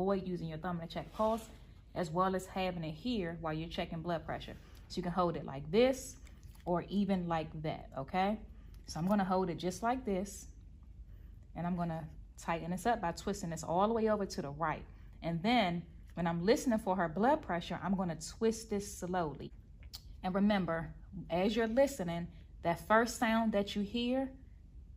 avoid using your thumb to check pulse, as well as having it here while you're checking blood pressure. So you can hold it like this or even like that, okay? So I'm gonna hold it just like this, and I'm gonna tighten this up by twisting this all the way over to the right. And then when I'm listening for her blood pressure, I'm gonna twist this slowly. And remember, as you're listening, that first sound that you hear,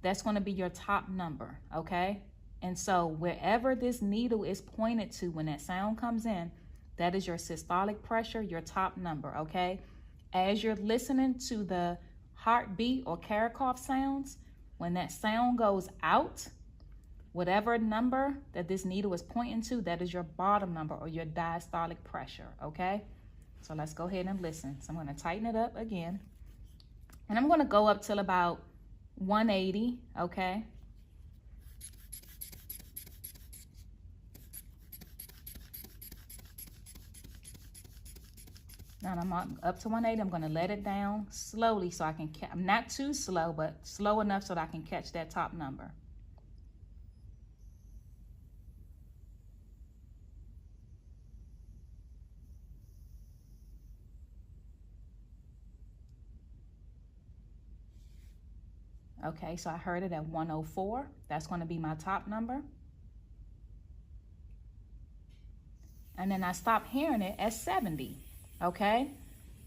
that's gonna be your top number, okay? And so wherever this needle is pointed to when that sound comes in, that is your systolic pressure, your top number, okay? As you're listening to the heartbeat or Karakoff sounds, when that sound goes out, whatever number that this needle is pointing to, that is your bottom number or your diastolic pressure, okay? So let's go ahead and listen. So I'm gonna tighten it up again. And I'm gonna go up till about 180, okay? Now I'm up to 180, I'm gonna let it down slowly so I can, I'm not too slow, but slow enough so that I can catch that top number. Okay, so I heard it at 104. That's gonna be my top number. And then I stopped hearing it at 70. Okay,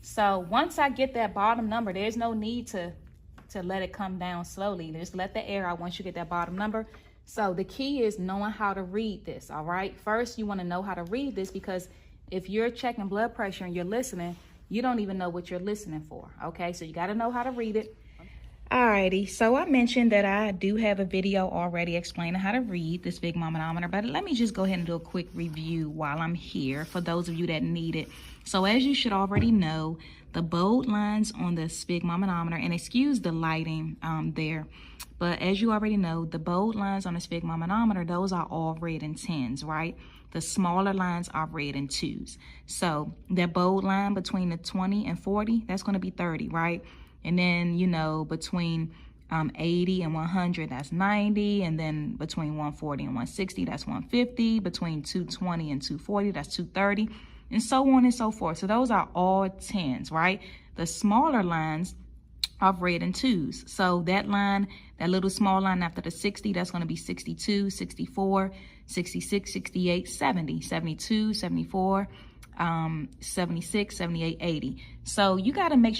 so once I get that bottom number, there's no need to let it come down slowly. Just let the air out once you get that bottom number. So the key is knowing how to read this, all right? First, you want to know how to read this, because if you're checking blood pressure and you're listening, you don't even know what you're listening for, okay? So you got to know how to read it. Alrighty, so I mentioned that I do have a video already explaining how to read this sphygmomanometer, but let me just go ahead and do a quick review while I'm here for those of you that need it. So as you should already know, the bold lines on the sphygmomanometer, and excuse the lighting there, but as you already know, the bold lines on the sphygmomanometer, those are all red and 10s, right? The smaller lines are red and 2s. So that bold line between the 20 and 40, that's going to be 30, right? And then, you know, between 80 and 100, that's 90. And then between 140 and 160, that's 150. Between 220 and 240, that's 230. And so on and so forth. So those are all 10s, right? The smaller lines are red and 2s. So that line, that little small line after the 60, that's going to be 62, 64, 66, 68, 70, 72, 74, 76, 78, 80. So you got to make sure